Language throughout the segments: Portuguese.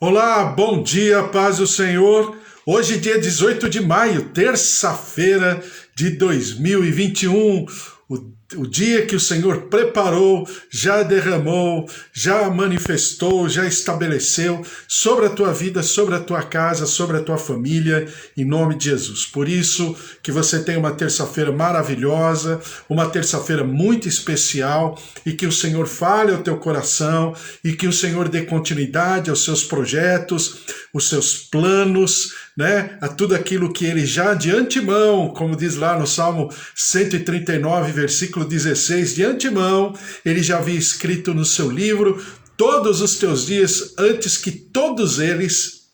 Olá, bom dia, paz do Senhor. Hoje, dia 18 de maio, terça-feira de 2021, o dia que o Senhor preparou, já derramou, já manifestou, já estabeleceu sobre a tua vida, sobre a tua casa, sobre a tua família, em nome de Jesus. Por isso, que você tenha uma terça-feira maravilhosa, uma terça-feira muito especial, e que o Senhor fale ao teu coração, e que o Senhor dê continuidade aos seus projetos, os seus planos, né, a tudo aquilo que ele já de antemão, como diz lá no Salmo 139, versículo 16, de antemão, ele já havia escrito no seu livro todos os teus dias antes que todos eles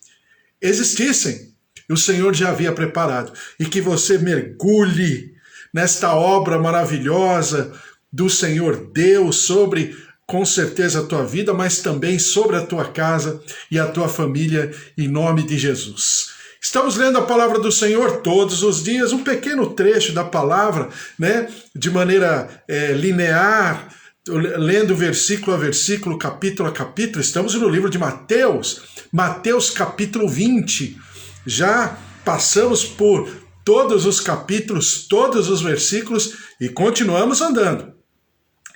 existissem. O Senhor já havia preparado. E que você mergulhe nesta obra maravilhosa do Senhor Deus sobre, com certeza, a tua vida, mas também sobre a tua casa e a tua família, em nome de Jesus. Estamos lendo a palavra do Senhor todos os dias, um pequeno trecho da palavra, né, de maneira linear, lendo versículo a versículo, capítulo a capítulo. Estamos no livro de Mateus, Mateus capítulo 20. Já passamos por todos os capítulos, todos os versículos e continuamos andando.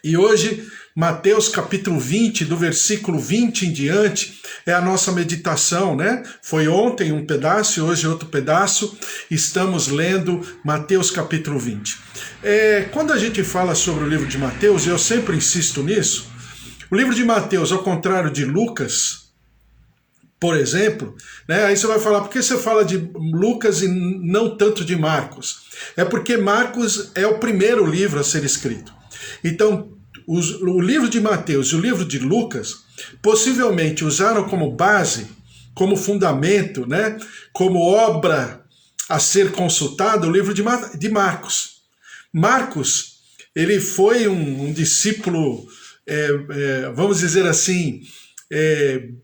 E hoje, Mateus capítulo 20, do versículo 20 em diante, é a nossa meditação, né? Foi ontem um pedaço e hoje outro pedaço. Estamos lendo Mateus capítulo 20. Quando a gente fala sobre o livro de Mateus, eu sempre insisto nisso, o livro de Mateus, ao contrário de Lucas, por exemplo, né? Aí você vai falar, por que você fala de Lucas e não tanto de Marcos? É porque Marcos é o primeiro livro a ser escrito. Então, o livro de Mateus e o livro de Lucas possivelmente usaram como base, como fundamento, né, como obra a ser consultada, o livro de Marcos. Marcos, ele foi um discípulo, vamos dizer assim,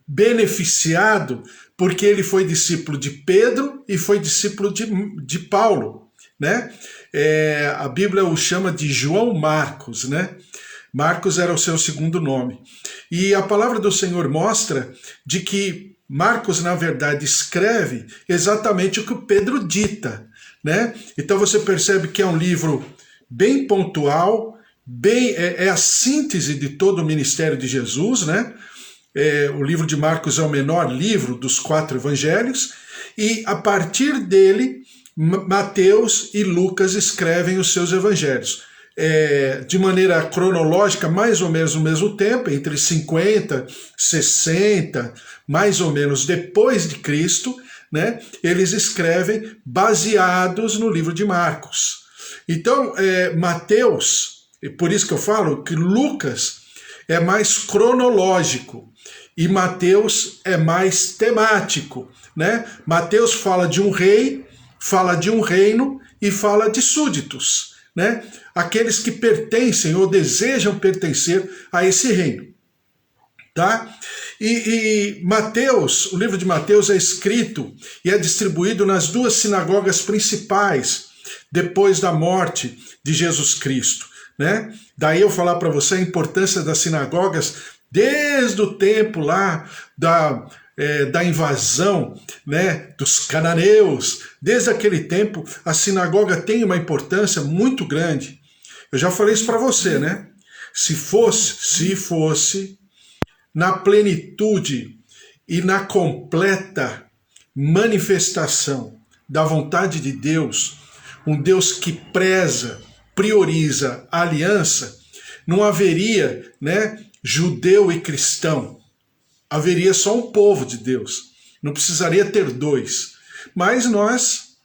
beneficiado, porque ele foi discípulo de Pedro e foi discípulo de Paulo, né? A Bíblia o chama de João Marcos, né? Marcos era o seu segundo nome. E a palavra do Senhor mostra de que Marcos, na verdade, escreve exatamente o que o Pedro dita, né? Então você percebe que é um livro bem pontual, é a síntese de todo o ministério de Jesus, né? O livro de Marcos é o menor livro dos 4 evangelhos, e a partir dele, Mateus e Lucas escrevem os seus evangelhos. De maneira cronológica, mais ou menos no mesmo tempo, entre 50, 60, mais ou menos depois de Cristo, né, eles escrevem baseados no livro de Marcos. Então, Mateus, e por isso que eu falo que Lucas é mais cronológico e Mateus é mais temático, né? Mateus fala de um rei, fala de um reino e fala de súditos, né? Aqueles que pertencem ou desejam pertencer a esse reino, tá? E Mateus, o livro de Mateus é escrito e é distribuído nas 2 sinagogas principais depois da morte de Jesus Cristo, né? Daí eu falar para você a importância das sinagogas desde o tempo lá da invasão, né, dos cananeus. Desde aquele tempo, a sinagoga tem uma importância muito grande. Eu já falei isso para você, né? Se fosse na plenitude e na completa manifestação da vontade de Deus, um Deus que preza, prioriza a aliança, não haveria, né, judeu e cristão. Haveria só um povo de Deus. Não precisaria ter 2. Mas nós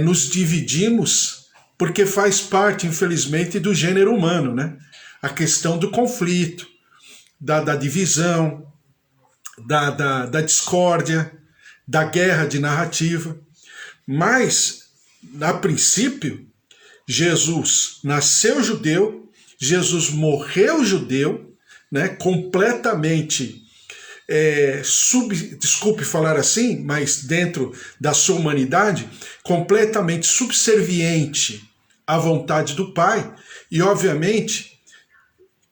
nos dividimos porque faz parte, infelizmente, do gênero humano, né? A questão do conflito, da divisão, da discórdia, da guerra de narrativa. Mas, a princípio, Jesus nasceu judeu, Jesus morreu judeu, né? Completamente desculpe falar assim, mas dentro da sua humanidade, completamente subserviente à vontade do Pai, e obviamente,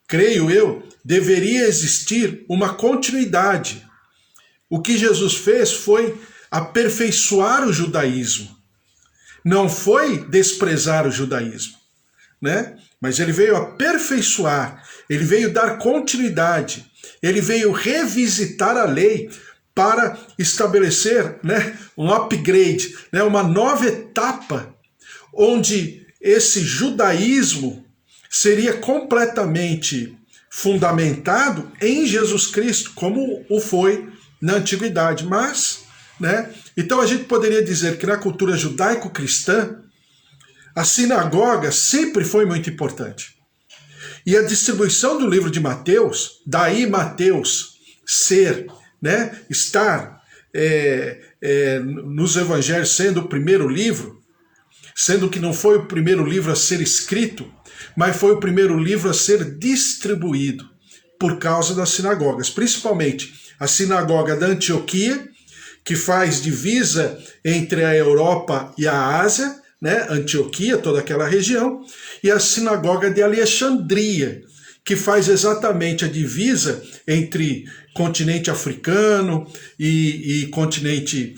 creio eu, deveria existir uma continuidade O que Jesus fez foi aperfeiçoar o judaísmo. Não foi desprezar o judaísmo, né? Mas ele veio aperfeiçoar, ele veio dar continuidade, ele veio revisitar a lei para estabelecer, né, um upgrade, né, uma nova etapa, onde esse judaísmo seria completamente fundamentado em Jesus Cristo, como o foi na antiguidade. Mas, né, então a gente poderia dizer que na cultura judaico-cristã, a sinagoga sempre foi muito importante. E a distribuição do livro de Mateus, daí Mateus ser, né, estar nos evangelhos sendo o primeiro livro, sendo que não foi o primeiro livro a ser escrito, mas foi o primeiro livro a ser distribuído por causa das sinagogas, principalmente a sinagoga da Antioquia, que faz divisa entre a Europa e a Ásia, né, Antioquia, toda aquela região, e a sinagoga de Alexandria, que faz exatamente a divisa entre continente africano e continente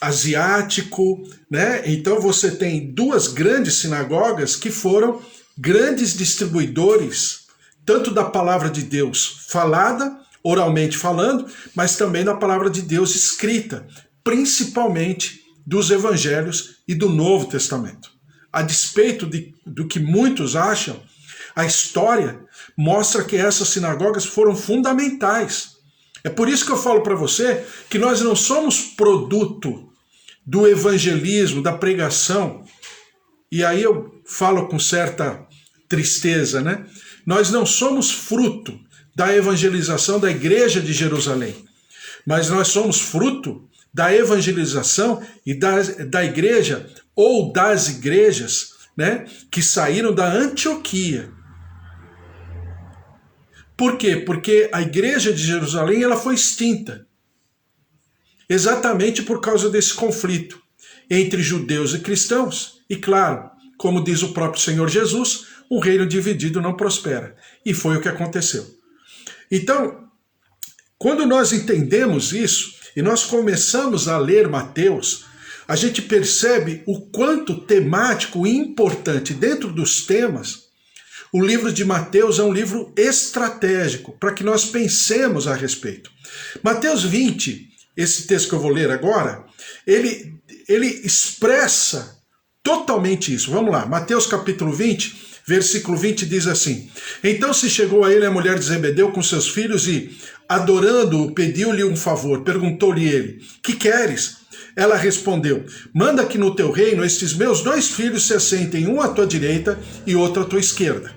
asiático, né? Então você tem duas grandes sinagogas que foram grandes distribuidores, tanto da palavra de Deus falada, oralmente falando, mas também da palavra de Deus escrita, principalmente dos evangelhos e do Novo Testamento. A despeito do que muitos acham, a história mostra que essas sinagogas foram fundamentais. É por isso que eu falo para você que nós não somos produto do evangelismo, da pregação. E aí eu falo com certa tristeza, né? Nós não somos fruto da evangelização da igreja de Jerusalém, mas nós somos fruto da evangelização e da igreja ou das igrejas, né, que saíram da Antioquia. Por quê? Porque a igreja de Jerusalém ela foi extinta, exatamente por causa desse conflito entre judeus e cristãos. E claro, como diz o próprio Senhor Jesus, um reino dividido não prospera. E foi o que aconteceu. Então, quando nós entendemos isso, e nós começamos a ler Mateus, a gente percebe o quanto temático e importante dentro dos temas. O livro de Mateus é um livro estratégico para que nós pensemos a respeito. Mateus 20, esse texto que eu vou ler agora, ele expressa totalmente isso. Vamos lá, Mateus capítulo 20, versículo 20 diz assim: Então se chegou a ele a mulher de Zebedeu com seus filhos e, adorando-o, pediu-lhe um favor. Perguntou-lhe ele: Que queres? Ela respondeu: Manda que no teu reino estes meus 2 filhos se assentem, um à tua direita e outro à tua esquerda.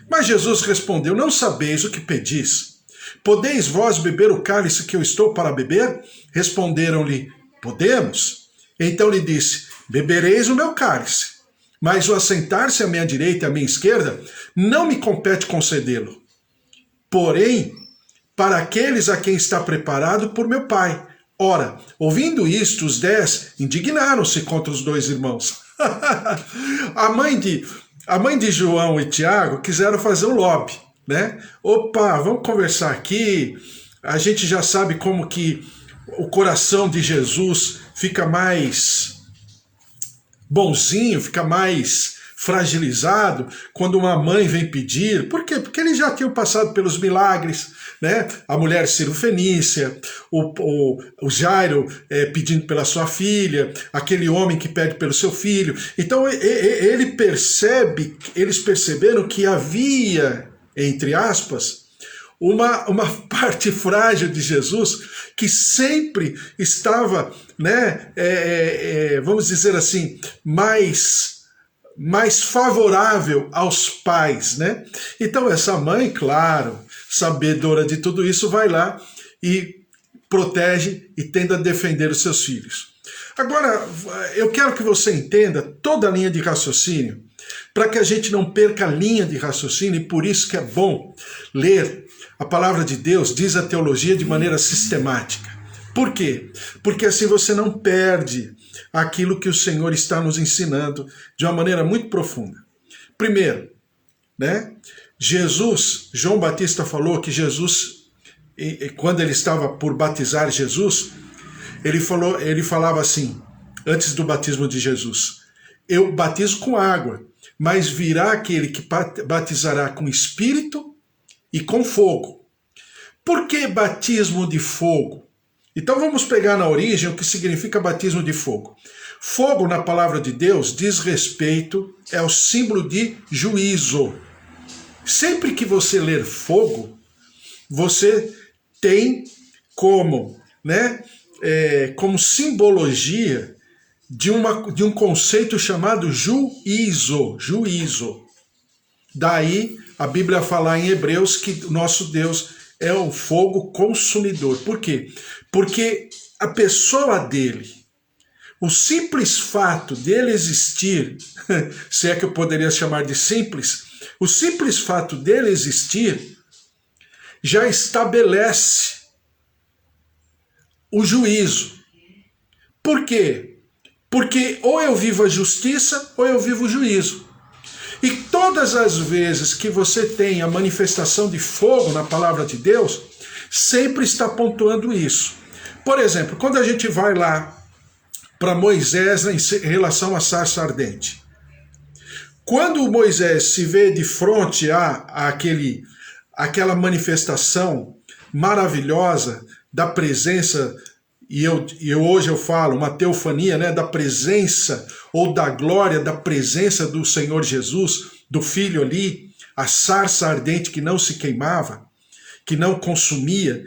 Mas Jesus respondeu: Não sabeis o que pedis. Podeis vós beber o cálice que eu estou para beber? Responderam-lhe: Podemos. Então lhe disse: Bebereis o meu cálice, mas o assentar-se à minha direita e à minha esquerda não me compete concedê-lo. Porém, para aqueles a quem está preparado por meu Pai. Ora, ouvindo isto, os 10 indignaram-se contra os 2 irmãos. A mãe de João e Tiago quiseram fazer um lobby, né? Opa, vamos conversar aqui. A gente já sabe como que o coração de Jesus fica mais bonzinho, fica mais fragilizado quando uma mãe vem pedir. Por quê? Porque eles já tinham passado pelos milagres, né? A mulher Cirofenícia, o Jairo pedindo pela sua filha, aquele homem que pede pelo seu filho. Então eles perceberam que havia, entre aspas, uma parte frágil de Jesus que sempre estava, né, vamos dizer assim, mais favorável aos pais, né? Então essa mãe, claro, sabedora de tudo isso, vai lá e protege e tenta defender os seus filhos. Agora, eu quero que você entenda toda a linha de raciocínio, para que a gente não perca a linha de raciocínio, e por isso que é bom ler a palavra de Deus, diz a teologia, de maneira sistemática. Por quê? Porque assim você não perde aquilo que o Senhor está nos ensinando de uma maneira muito profunda. Primeiro, né? João Batista falou que Jesus, quando ele estava por batizar Jesus, ele falava assim, antes do batismo de Jesus: eu batizo com água, mas virá aquele que batizará com Espírito e com fogo. Por que batismo de fogo? Então vamos pegar na origem o que significa batismo de fogo. Fogo, na palavra de Deus, diz respeito, é o símbolo de juízo. Sempre que você ler fogo, você tem como, como simbologia de um conceito chamado juízo. Daí a Bíblia fala em Hebreus que o nosso Deus é o fogo consumidor. Por quê? Porque a pessoa dele, o simples fato dele existir, se é que eu poderia chamar de simples, o simples fato dele existir já estabelece o juízo. Por quê? Porque ou eu vivo a justiça ou eu vivo o juízo. E todas as vezes que você tem a manifestação de fogo na palavra de Deus, sempre está pontuando isso. Por exemplo, quando a gente vai lá para Moisés em relação à sarça ardente. Quando Moisés se vê de frente àquela manifestação maravilhosa da presença, e hoje eu falo uma teofania, da presença ou da glória da presença do Senhor Jesus, do Filho ali, a sarça ardente que não se queimava, que não consumia,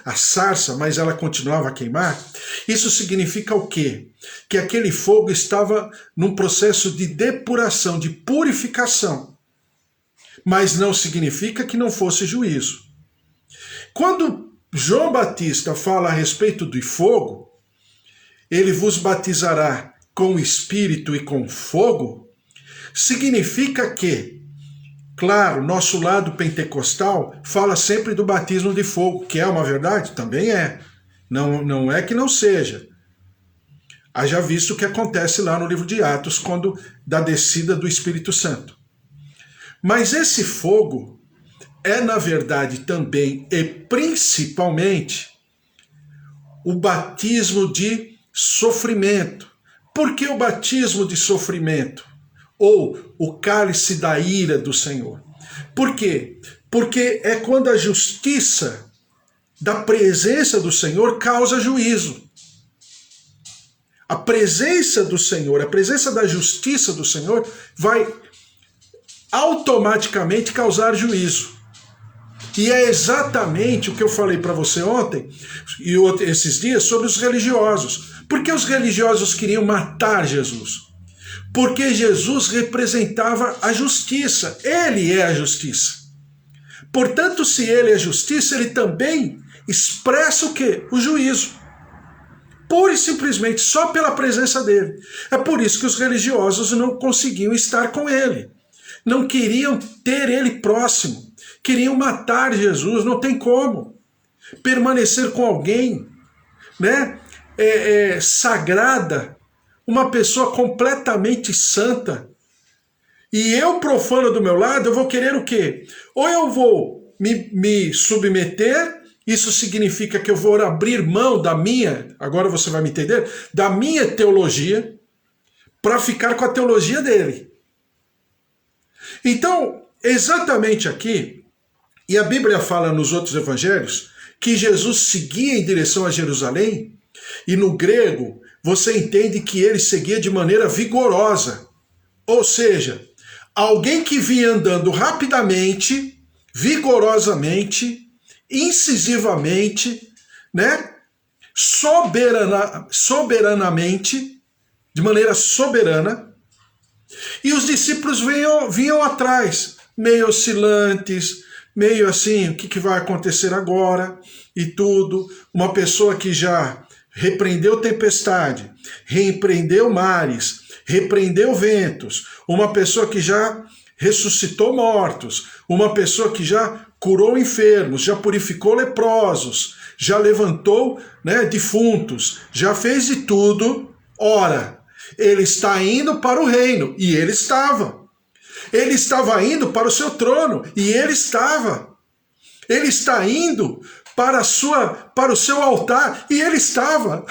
a sarça, mas ela continuava a queimar. Isso significa o quê? Que aquele fogo estava num processo de depuração, de purificação. Mas não significa que não fosse juízo. Quando João Batista fala a respeito do fogo, ele vos batizará com o Espírito e com fogo, significa que, claro, nosso lado pentecostal fala sempre do batismo de fogo, que é uma verdade? Também é. Não é que não seja. Haja visto o que acontece lá no livro de Atos, quando da descida do Espírito Santo. Mas esse fogo é, na verdade, também e principalmente o batismo de sofrimento. Por que o batismo de sofrimento? Ou o cálice da ira do Senhor. Por quê? Porque é quando a justiça da presença do Senhor causa juízo. A presença do Senhor, a presença da justiça do Senhor vai automaticamente causar juízo. E é exatamente o que eu falei para você ontem e esses dias sobre os religiosos. Por que os religiosos queriam matar Jesus? Porque Jesus representava a justiça. Ele é a justiça. Portanto, se ele é justiça, ele também expressa o quê? O juízo. Pura e simplesmente, só pela presença dele. É por isso que os religiosos não conseguiam estar com ele. Não queriam ter ele próximo. Queriam matar Jesus, não tem como. Permanecer com alguém, sagrada, uma pessoa completamente santa. E eu, profano do meu lado, eu vou querer o quê? Ou eu vou me submeter, isso significa que eu vou abrir mão da minha, agora você vai me entender, da minha teologia, para ficar com a teologia dele. Então, exatamente aqui, e a Bíblia fala nos outros evangelhos, que Jesus seguia em direção a Jerusalém, e no grego você entende que ele seguia de maneira vigorosa. Ou seja, alguém que vinha andando rapidamente, vigorosamente, incisivamente, soberanamente, de maneira soberana, e os discípulos vinham atrás, meio oscilantes, meio assim, o que vai acontecer agora e tudo. Uma pessoa que já repreendeu tempestade, repreendeu mares, repreendeu ventos, uma pessoa que já ressuscitou mortos, uma pessoa que já curou enfermos, já purificou leprosos, já levantou defuntos, já fez de tudo. Ora, ele está indo para o reino, e ele estava. Ele estava indo para o seu trono, e ele estava. Ele está indo para o seu altar, e ele estava.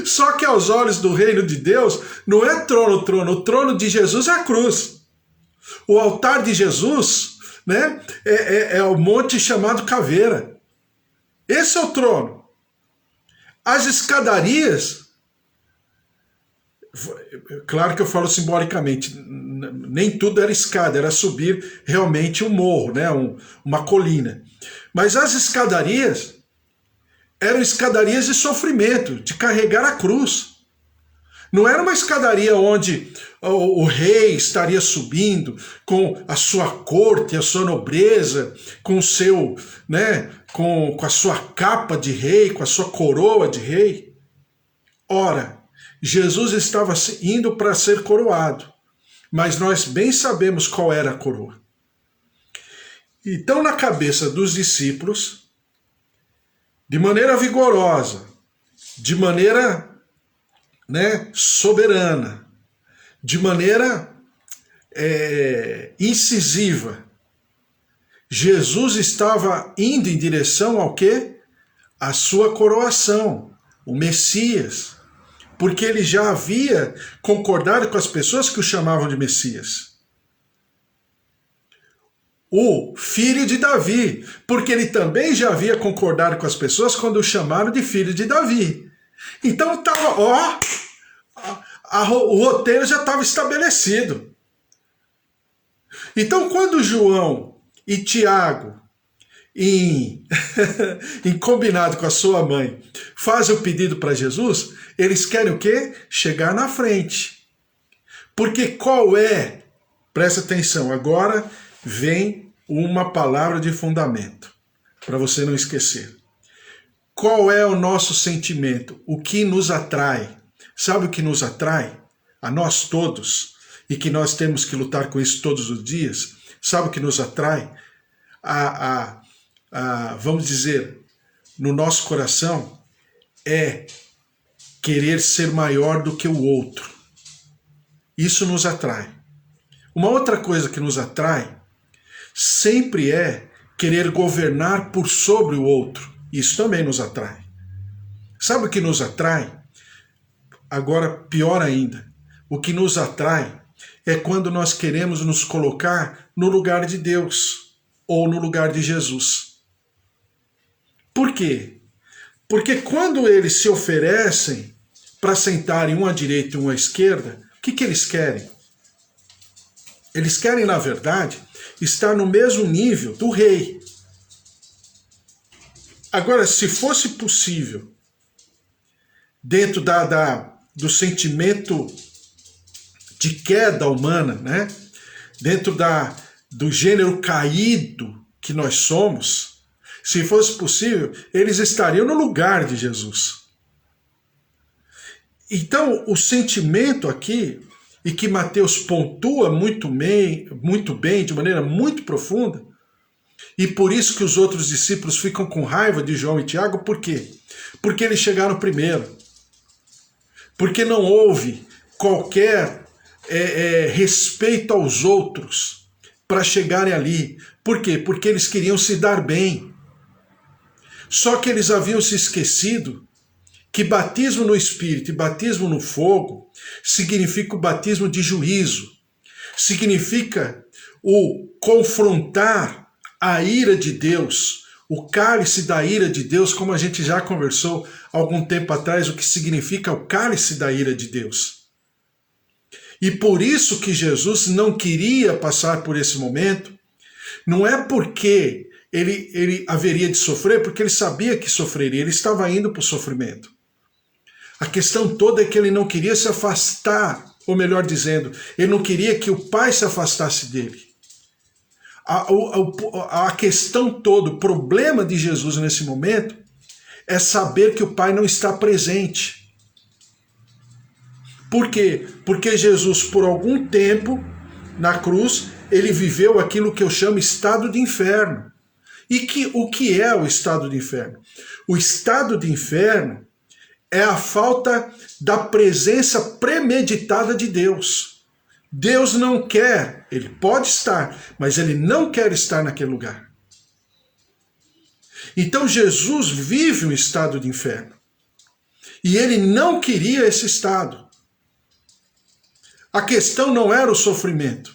Só que aos olhos do reino de Deus, não é trono, o trono de Jesus é a cruz. O altar de Jesus, né, é o monte chamado Caveira. Esse é o trono. As escadarias, claro que eu falo simbolicamente, nem tudo era escada, era subir realmente um morro, né, uma colina. Mas as escadarias eram escadarias de sofrimento, de carregar a cruz. Não era uma escadaria onde o rei estaria subindo com a sua corte, a sua nobreza, com o seu, né, com a sua capa de rei, com a sua coroa de rei. Ora, Jesus estava indo para ser coroado, mas nós bem sabemos qual era a coroa. Então, na cabeça dos discípulos, de maneira vigorosa, de maneira, né, soberana, de maneira incisiva, Jesus estava indo em direção ao quê? A sua coroação, o Messias, porque ele já havia concordado com as pessoas que o chamavam de Messias. O filho de Davi, porque ele também já havia concordado com as pessoas quando o chamaram de filho de Davi. Então estava, o roteiro já estava estabelecido. Então quando João e Tiago, em combinado com a sua mãe, fazem o pedido para Jesus, eles querem o quê? Chegar na frente. Porque qual é? Presta atenção, agora vem uma palavra de fundamento, para você não esquecer. Qual é o nosso sentimento? O que nos atrai? Sabe o que nos atrai? A nós todos, e que nós temos que lutar com isso todos os dias. Sabe o que nos atrai? Vamos dizer, no nosso coração, é querer ser maior do que o outro. Isso nos atrai. Uma outra coisa que nos atrai sempre é querer governar por sobre o outro. Isso também nos atrai. Sabe o que nos atrai? Agora, pior ainda, o que nos atrai é quando nós queremos nos colocar no lugar de Deus ou no lugar de Jesus. Por quê? Porque quando eles se oferecem para sentarem um à direita e um à esquerda, o que eles querem? Eles querem, na verdade, estar no mesmo nível do rei. Agora, se fosse possível, dentro do sentimento de queda humana, né? Dentro do gênero caído que nós somos, se fosse possível, eles estariam no lugar de Jesus. Então, o sentimento aqui, e que Mateus pontua muito bem, de maneira muito profunda, e por isso que os outros discípulos ficam com raiva de João e Tiago, por quê? Porque eles chegaram primeiro. Porque não houve qualquer respeito aos outros para chegarem ali. Por quê? Porque eles queriam se dar bem. Só que eles haviam se esquecido que batismo no Espírito e batismo no fogo significa o batismo de juízo. Significa o confrontar a ira de Deus, o cálice da ira de Deus, como a gente já conversou algum tempo atrás, o que significa o cálice da ira de Deus. E por isso que Jesus não queria passar por esse momento, não é porque ele haveria de sofrer, porque ele sabia que sofreria, ele estava indo para o sofrimento. A questão toda é que ele não queria se afastar, ou melhor dizendo, ele não queria que o Pai se afastasse dele. A questão toda, o problema de Jesus nesse momento, é saber que o Pai não está presente. Por quê? Porque Jesus, por algum tempo, na cruz, ele viveu aquilo que eu chamo estado de inferno. E o que é o estado de inferno? O estado de inferno é a falta da presença premeditada de Deus. Deus não quer, ele pode estar, mas ele não quer estar naquele lugar. Então Jesus vive um estado de inferno. E ele não queria esse estado. A questão não era o sofrimento,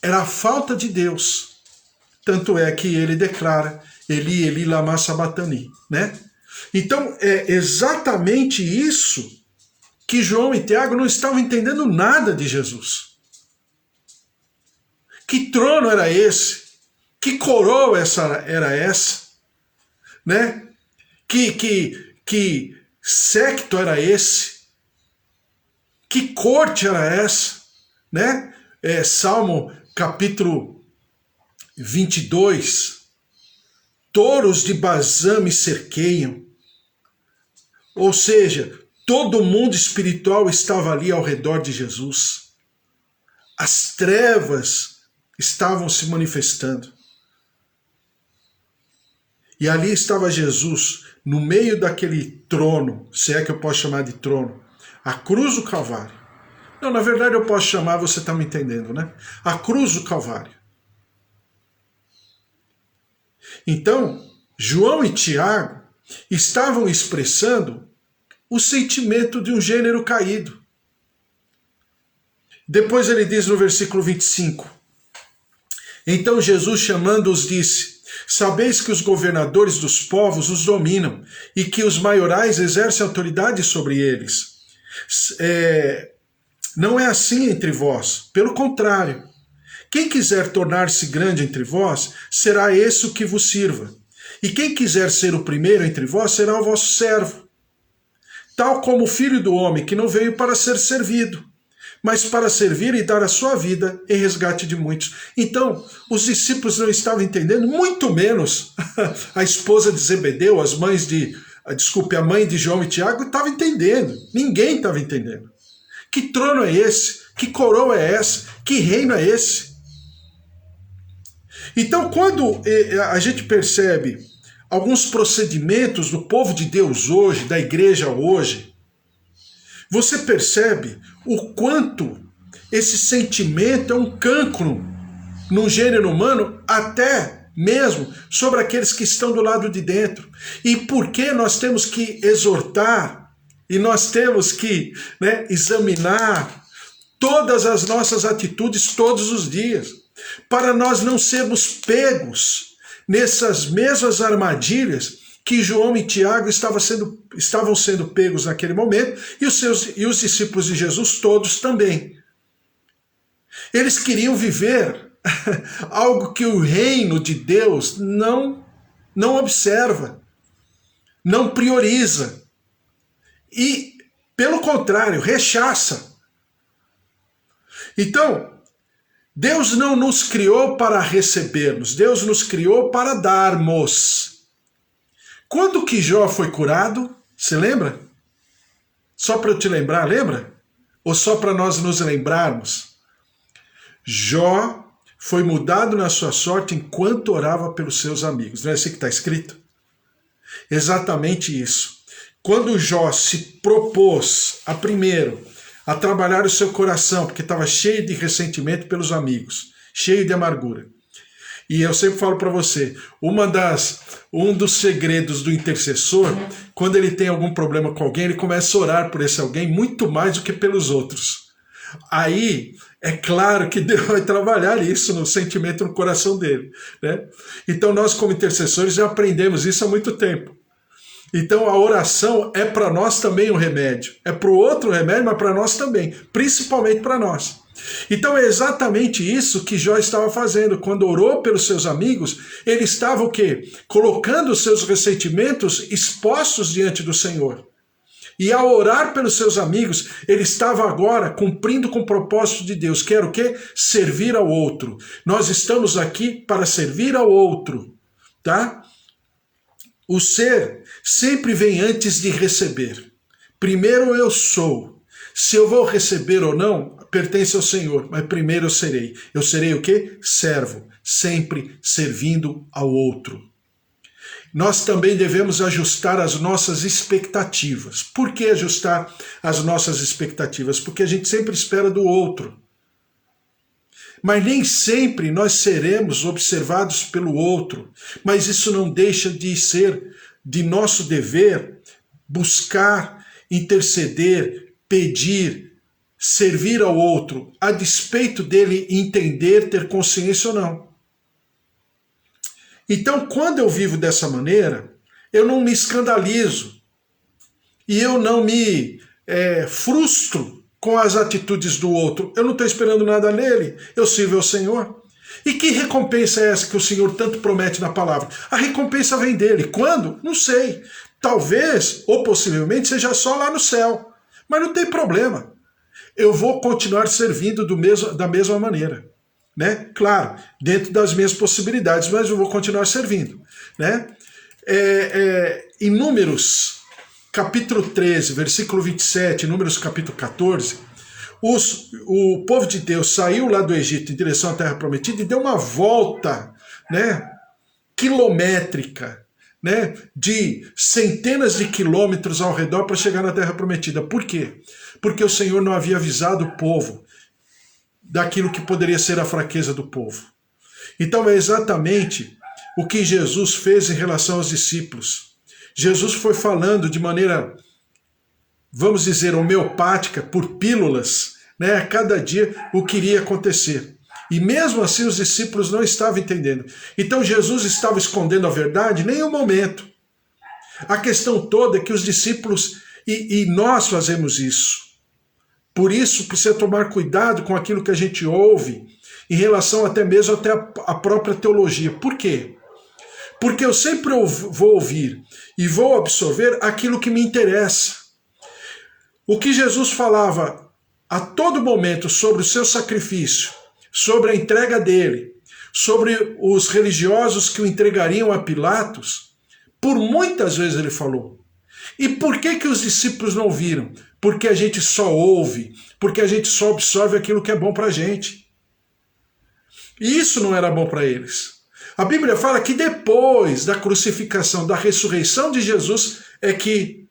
era a falta de Deus. Tanto é que ele declara, Eli, Eli, lama sabachthani, né? Então é exatamente isso que João e Tiago não estavam entendendo nada de Jesus. Que trono era esse? Que coroa era essa? Né? Que séquito era esse? Que corte era essa? Né? Salmo capítulo 22. Touros de Bazã me cerqueiam. Ou seja, todo o mundo espiritual estava ali ao redor de Jesus. As trevas estavam se manifestando. E ali estava Jesus, no meio daquele trono, se é que eu posso chamar de trono, a cruz do Calvário. Não, na verdade eu posso chamar, você está me entendendo, né? A cruz do Calvário. Então, João e Tiago estavam expressando o sentimento de um gênero caído. Depois ele diz no versículo 25, então Jesus chamando-os disse, sabeis que os governadores dos povos os dominam e que os maiorais exercem autoridade sobre eles. Não é assim entre vós, pelo contrário. Quem quiser tornar-se grande entre vós, será esse o que vos sirva. E quem quiser ser o primeiro entre vós, será o vosso servo. Tal como o Filho do Homem, que não veio para ser servido, mas para servir e dar a sua vida em resgate de muitos. Então, os discípulos não estavam entendendo, muito menos a esposa de Zebedeu, a mãe de João e Tiago, estava entendendo. Ninguém estava entendendo. Que trono é esse? Que coroa é essa? Que reino é esse? Então, quando a gente percebe alguns procedimentos do povo de Deus hoje, da igreja hoje, você percebe o quanto esse sentimento é um cancro no gênero humano, até mesmo sobre aqueles que estão do lado de dentro. E por que nós temos que exortar e nós temos que examinar todas as nossas atitudes todos os dias, para nós não sermos pegos nessas mesmas armadilhas que João e Tiago estavam sendo pegos naquele momento, e os discípulos de Jesus todos também. Eles queriam viver algo que o reino de Deus não observa, não prioriza, e, pelo contrário, rechaça. Então, Deus não nos criou para recebermos, Deus nos criou para darmos. Quando que Jó foi curado? Você lembra? Só para eu te lembrar, lembra? Ou só para nós nos lembrarmos? Jó foi mudado na sua sorte enquanto orava pelos seus amigos. Não é assim que está escrito? Exatamente isso. Quando Jó se propôs a trabalhar o seu coração, porque estava cheio de ressentimento pelos amigos, cheio de amargura. E eu sempre falo para você, um dos segredos do intercessor, quando ele tem algum problema com alguém, ele começa a orar por esse alguém muito mais do que pelos outros. Aí, é claro que Deus vai trabalhar isso no sentimento, no coração dele, né? Então nós como intercessores já aprendemos isso há muito tempo. Então a oração é para nós também um remédio. É para o outro remédio, mas para nós também. Principalmente para nós. Então é exatamente isso que Jó estava fazendo. Quando orou pelos seus amigos, ele estava o quê? Colocando os seus ressentimentos expostos diante do Senhor. E ao orar pelos seus amigos, ele estava agora cumprindo com o propósito de Deus. Que era o quê? Servir ao outro. Nós estamos aqui para servir ao outro. Tá? O ser sempre vem antes de receber. Primeiro eu sou. Se eu vou receber ou não, pertence ao Senhor, mas primeiro eu serei. Eu serei o quê? Servo, sempre servindo ao outro. Nós também devemos ajustar as nossas expectativas. Por que ajustar as nossas expectativas? Porque a gente sempre espera do outro. Mas nem sempre nós seremos observados pelo outro. Mas isso não deixa de ser de nosso dever buscar, interceder, pedir, servir ao outro, a despeito dele entender, ter consciência ou não. Então, quando eu vivo dessa maneira, eu não me escandalizo e eu não me frustro com as atitudes do outro. Eu não estou esperando nada nele, eu sirvo ao Senhor. E que recompensa é essa que o Senhor tanto promete na palavra? A recompensa vem dele. Quando? Não sei. Talvez, ou possivelmente, seja só lá no céu. Mas não tem problema. Eu vou continuar servindo da mesma maneira. Né? Claro, dentro das minhas possibilidades, mas eu vou continuar servindo. Né? Em Números, capítulo 13, versículo 27, Números capítulo 14, o povo de Deus saiu lá do Egito em direção à Terra Prometida e deu uma volta, né, quilométrica, né, de centenas de quilômetros ao redor para chegar na Terra Prometida. Por quê? Porque o Senhor não havia avisado o povo daquilo que poderia ser a fraqueza do povo. Então é exatamente o que Jesus fez em relação aos discípulos. Jesus foi falando de maneira, vamos dizer, homeopática, por pílulas, né, a cada dia o que iria acontecer. E mesmo assim os discípulos não estavam entendendo. Então Jesus estava escondendo a verdade? Em nenhum momento. A questão toda é que os discípulos, e nós fazemos isso. Por isso precisa tomar cuidado com aquilo que a gente ouve, em relação até mesmo a própria teologia. Por quê? Porque eu sempre vou ouvir e vou absorver aquilo que me interessa. O que Jesus falava a todo momento sobre o seu sacrifício, sobre a entrega dele, sobre os religiosos que o entregariam a Pilatos, por muitas vezes ele falou. E por que os discípulos não ouviram? Porque a gente só ouve, porque a gente só absorve aquilo que é bom para a gente. E isso não era bom para eles. A Bíblia fala que depois da crucificação, da ressurreição de Jesus, é que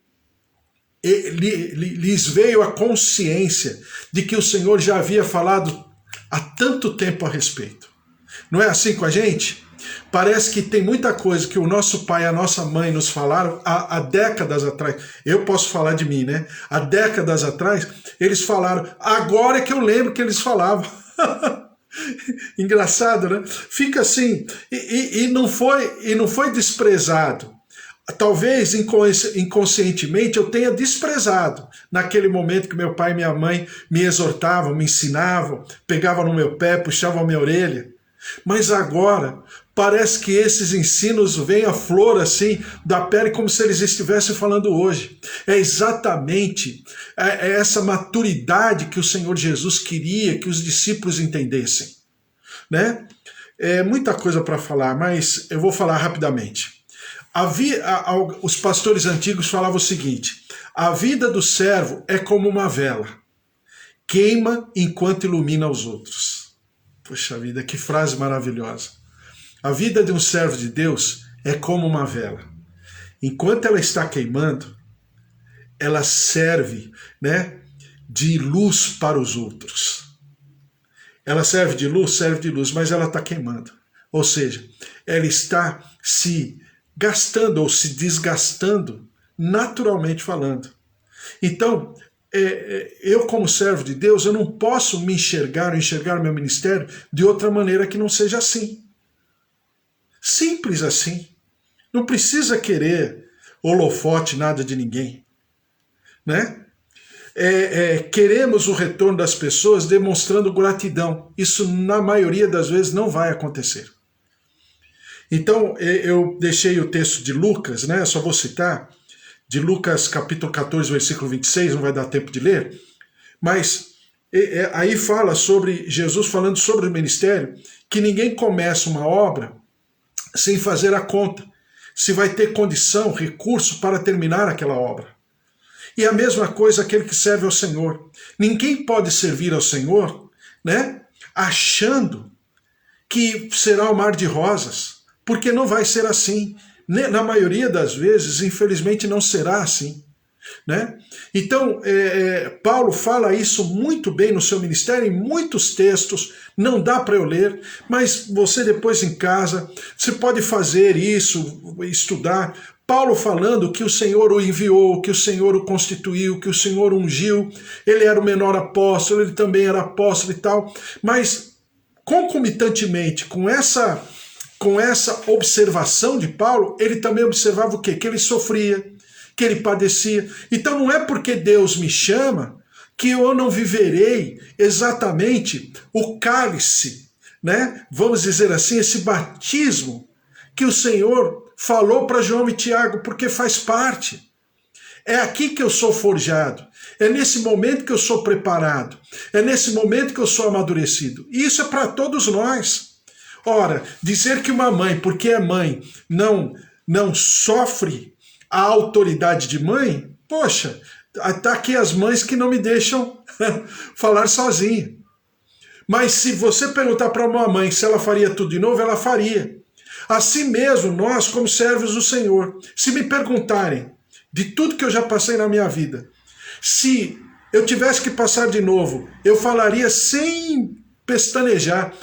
lhes veio a consciência de que o Senhor já havia falado há tanto tempo a respeito. Não é assim com a gente? Parece que tem muita coisa que o nosso pai e a nossa mãe nos falaram há décadas atrás. Eu posso falar de mim, né? Há décadas atrás, eles falaram. Agora é que eu lembro que eles falavam. Engraçado, né? Fica assim. E não foi desprezado. Talvez inconscientemente eu tenha desprezado naquele momento que meu pai e minha mãe me exortavam, me ensinavam, pegavam no meu pé, puxavam a minha orelha. Mas agora parece que esses ensinos vêm à flor assim da pele como se eles estivessem falando hoje. É exatamente essa maturidade que o Senhor Jesus queria que os discípulos entendessem, né? É muita coisa para falar, mas eu vou falar rapidamente. Os pastores antigos falavam o seguinte: a vida do servo é como uma vela, queima enquanto ilumina os outros. Poxa vida, que frase maravilhosa. A vida de um servo de Deus é como uma vela. Enquanto ela está queimando, ela serve, né, de luz para os outros. Ela serve de luz, mas ela está queimando. Ou seja, ela está se gastando ou se desgastando, naturalmente falando. Então, eu como servo de Deus, eu não posso me enxergar meu ministério de outra maneira que não seja assim. Simples assim. Não precisa querer holofote, nada de ninguém. Né? Queremos o retorno das pessoas demonstrando gratidão. Isso, na maioria das vezes, não vai acontecer. Então, eu deixei o texto de Lucas, né? Só vou citar, de Lucas capítulo 14, versículo 26, não vai dar tempo de ler, mas aí fala sobre Jesus falando sobre o ministério, que ninguém começa uma obra sem fazer a conta, se vai ter condição, recurso para terminar aquela obra. E a mesma coisa aquele que serve ao Senhor. Ninguém pode servir ao Senhor, né, achando que será um mar de rosas, porque não vai ser assim. Na maioria das vezes, infelizmente, não será assim. né? Então, Paulo fala isso muito bem no seu ministério, em muitos textos, não dá para eu ler, mas você depois em casa, você pode fazer isso, estudar. Paulo falando que o Senhor o enviou, que o Senhor o constituiu, que o Senhor o ungiu, ele era o menor apóstolo, ele também era apóstolo e tal, mas concomitantemente com essa observação de Paulo, ele também observava o quê? Que ele sofria, que ele padecia. Então não é porque Deus me chama que eu não viverei exatamente o cálice, né? Vamos dizer assim, esse batismo que o Senhor falou para João e Tiago, porque faz parte. É aqui que eu sou forjado. É nesse momento que eu sou preparado. É nesse momento que eu sou amadurecido. E isso é para todos nós. Ora, dizer que uma mãe, porque é mãe, não sofre a autoridade de mãe, poxa, tá aqui as mães que não me deixam falar sozinha. Mas se você perguntar para uma mãe se ela faria tudo de novo, ela faria. Assim mesmo, nós, como servos do Senhor, se me perguntarem de tudo que eu já passei na minha vida, se eu tivesse que passar de novo, eu falaria sem pestanejar,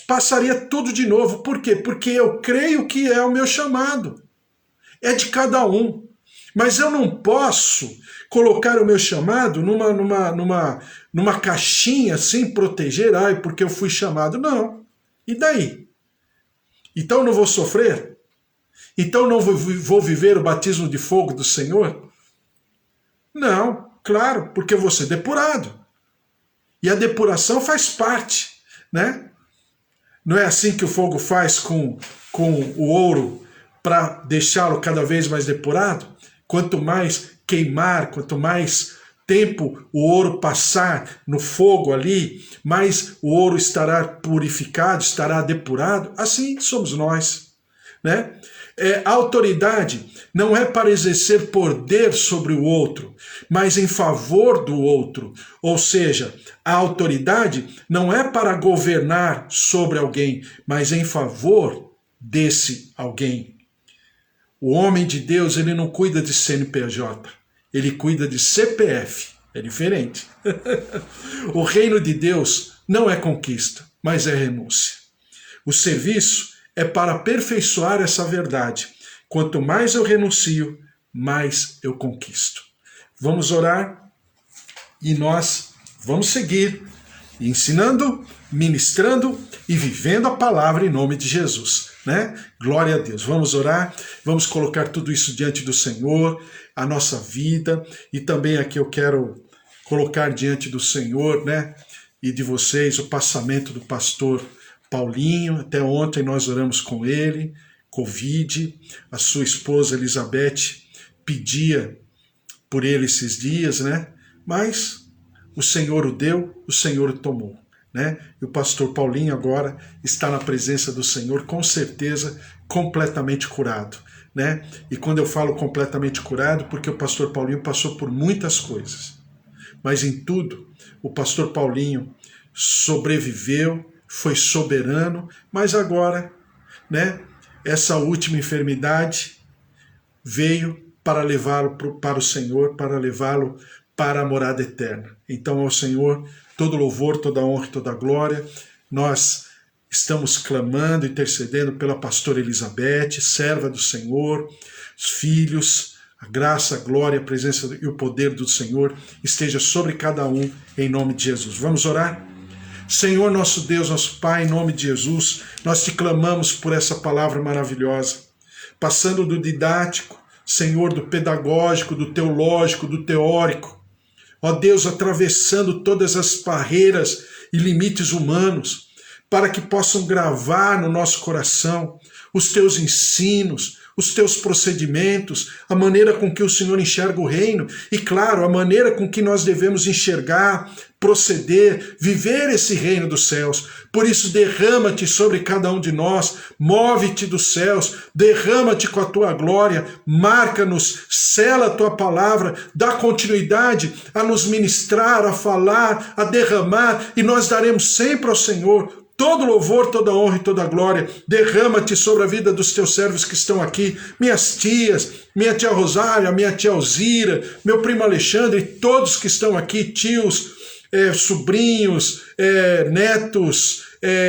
passaria tudo de novo. Por quê? Porque eu creio que é o meu chamado. É de cada um. Mas eu não posso colocar o meu chamado numa caixinha sem proteger, porque eu fui chamado. Não. E daí? Então não vou sofrer? Então não vou viver o batismo de fogo do Senhor? Não, claro, porque eu vou ser depurado. E a depuração faz parte, né? Não é assim que o fogo faz com o ouro para deixá-lo cada vez mais depurado? Quanto mais queimar, quanto mais tempo o ouro passar no fogo ali, mais o ouro estará purificado, estará depurado. Assim somos nós, né? A autoridade não é para exercer poder sobre o outro, mas em favor do outro. Ou seja, a autoridade não é para governar sobre alguém, mas em favor desse alguém. O homem de Deus, ele não cuida de CNPJ, ele cuida de CPF. É diferente. O reino de Deus não é conquista, mas é renúncia. O serviço é para aperfeiçoar essa verdade. Quanto mais eu renuncio, mais eu conquisto. Vamos orar e nós vamos seguir ensinando, ministrando e vivendo a palavra em nome de Jesus, né? Glória a Deus. Vamos orar, vamos colocar tudo isso diante do Senhor, a nossa vida, e também aqui eu quero colocar diante do Senhor, né, e de vocês o passamento do pastor Paulinho. Até ontem nós oramos com ele, Covid, a sua esposa Elizabeth pedia por ele esses dias, né? Mas o Senhor o deu, o Senhor o tomou, né? E o pastor Paulinho agora está na presença do Senhor, com certeza completamente curado, né? E quando eu falo completamente curado, porque o pastor Paulinho passou por muitas coisas, mas em tudo o pastor Paulinho sobreviveu, foi soberano, mas agora, né, essa última enfermidade veio para levá-lo para o Senhor, para levá-lo para a morada eterna. Então ao Senhor todo louvor, toda honra e toda glória. Nós estamos clamando, intercedendo pela pastora Elizabeth, serva do Senhor, os filhos, a graça, a glória, a presença e o poder do Senhor esteja sobre cada um, em nome de Jesus. Vamos orar? Senhor, nosso Deus, nosso Pai, em nome de Jesus, nós te clamamos por essa palavra maravilhosa, passando do didático, Senhor, do pedagógico, do teológico, do teórico, ó Deus, atravessando todas as barreiras e limites humanos, para que possam gravar no nosso coração os teus ensinos, os teus procedimentos, a maneira com que o Senhor enxerga o reino e, claro, a maneira com que nós devemos enxergar, proceder, viver esse reino dos céus. Por isso, derrama-te sobre cada um de nós, move-te dos céus, derrama-te com a tua glória, marca-nos, sela a tua palavra, dá continuidade a nos ministrar, a falar, a derramar, e nós daremos sempre ao Senhor todo louvor, toda honra e toda glória. Derrama-te sobre a vida dos teus servos que estão aqui, minhas tias, minha tia Rosália, minha tia Alzira, meu primo Alexandre, todos que estão aqui, tios, sobrinhos, netos,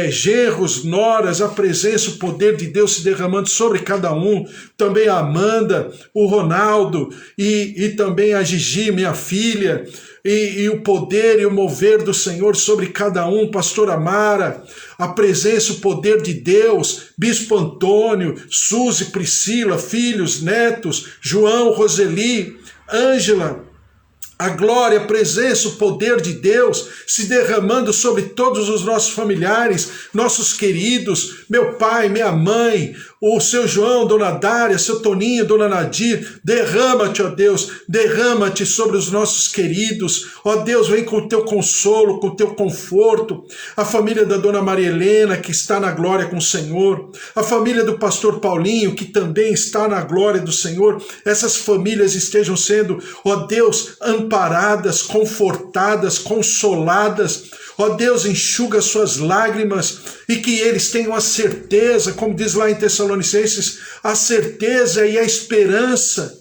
genros, noras, a presença, o poder de Deus se derramando sobre cada um, também a Amanda, o Ronaldo e também a Gigi, minha filha, e o poder e o mover do Senhor sobre cada um, pastor Amara, a presença, o poder de Deus, bispo Antônio, Suzy, Priscila, filhos, netos, João, Roseli, Ângela, a glória, a presença, o poder de Deus se derramando sobre todos os nossos familiares, nossos queridos, meu pai, minha mãe, o seu João, dona Dária, seu Toninho, dona Nadir, derrama-te, ó Deus, derrama-te sobre os nossos queridos, ó Deus, vem com o teu consolo, com o teu conforto, a família da dona Maria Helena, que está na glória com o Senhor, a família do pastor Paulinho, que também está na glória do Senhor, essas famílias estejam sendo, ó Deus, amparadas, confortadas, consoladas, ó Deus, enxuga suas lágrimas e que eles tenham a certeza, como diz lá em Tessalonicenses, a certeza e a esperança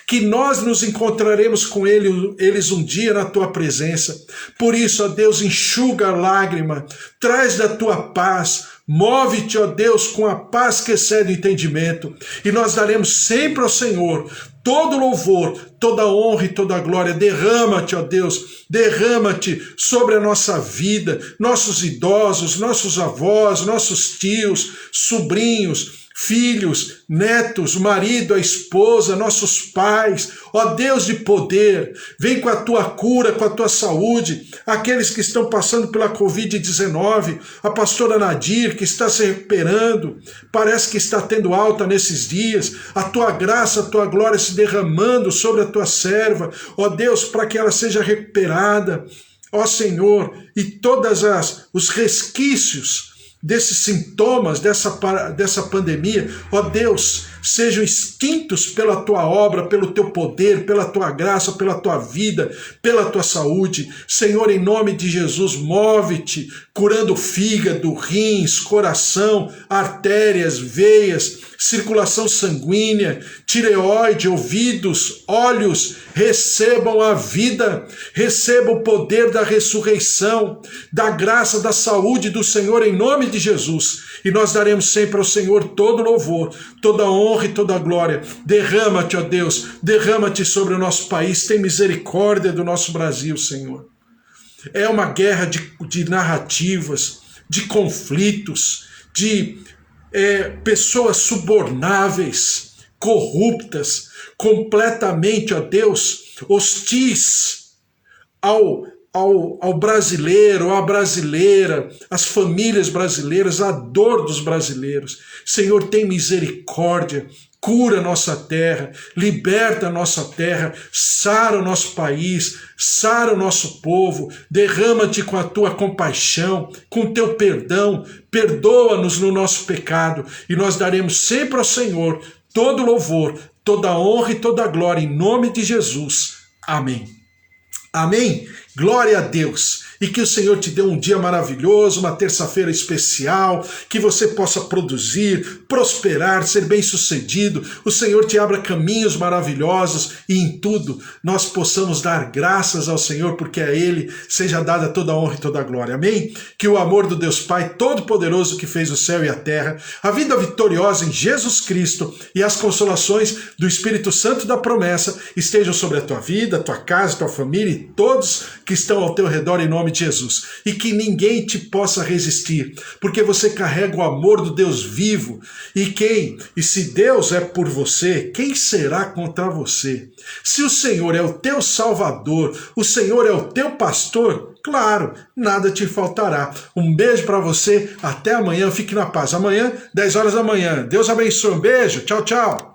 que nós nos encontraremos com eles um dia na tua presença. Por isso, ó Deus, enxuga a lágrima, traz da tua paz, move-te, ó Deus, com a paz que excede o entendimento, e nós daremos sempre ao Senhor todo louvor, toda honra e toda glória. Derrama-te, ó Deus, derrama-te sobre a nossa vida, nossos idosos, nossos avós, nossos tios, sobrinhos, filhos, netos, o marido, a esposa, nossos pais, ó Deus de poder, vem com a tua cura, com a tua saúde, aqueles que estão passando pela Covid-19, a pastora Nadir, que está se recuperando, parece que está tendo alta nesses dias, a tua graça, a tua glória se derramando sobre a tua serva, ó Deus, para que ela seja recuperada, ó Senhor, e todos os resquícios desses sintomas, dessa pandemia, ó Deus, sejam extintos pela tua obra, pelo teu poder, pela tua graça, pela tua vida, pela tua saúde. Senhor, em nome de Jesus, move-te, curando fígado, rins, coração, artérias, veias, circulação sanguínea, tireoide, ouvidos, olhos, recebam a vida, recebam o poder da ressurreição, da graça, da saúde do Senhor, em nome de Jesus. E nós daremos sempre ao Senhor todo louvor, toda honra e toda glória. Derrama-te, ó Deus, derrama-te sobre o nosso país, tem misericórdia do nosso Brasil, Senhor. É uma guerra de narrativas, de conflitos, de pessoas subornáveis, corruptas, completamente, ó Deus, hostis ao brasileiro, à brasileira, às famílias brasileiras, à dor dos brasileiros. Senhor, tem misericórdia, cura a nossa terra, liberta a nossa terra, sara o nosso país, sara o nosso povo, derrama-te com a tua compaixão, com o teu perdão, perdoa-nos no nosso pecado, e nós daremos sempre ao Senhor todo louvor, toda honra e toda glória, em nome de Jesus. Amém. Amém? Glória a Deus. E que o Senhor te dê um dia maravilhoso, uma terça-feira especial, que você possa produzir, prosperar, ser bem-sucedido. O Senhor te abra caminhos maravilhosos e em tudo nós possamos dar graças ao Senhor, porque a Ele seja dada toda a honra e toda a glória. Amém? Que o amor do Deus Pai Todo-Poderoso, que fez o céu e a terra, a vida vitoriosa em Jesus Cristo e as consolações do Espírito Santo da promessa estejam sobre a tua vida, a tua casa, a tua família e todos que estão ao teu redor, em nome de Jesus, e que ninguém te possa resistir, porque você carrega o amor do Deus vivo, e se Deus é por você, quem será contra você? Se o Senhor é o teu Salvador, o Senhor é o teu pastor, claro, nada te faltará. Um beijo para você, até amanhã, fique na paz. Amanhã, 10 horas da manhã. Deus abençoe, um beijo, tchau, tchau.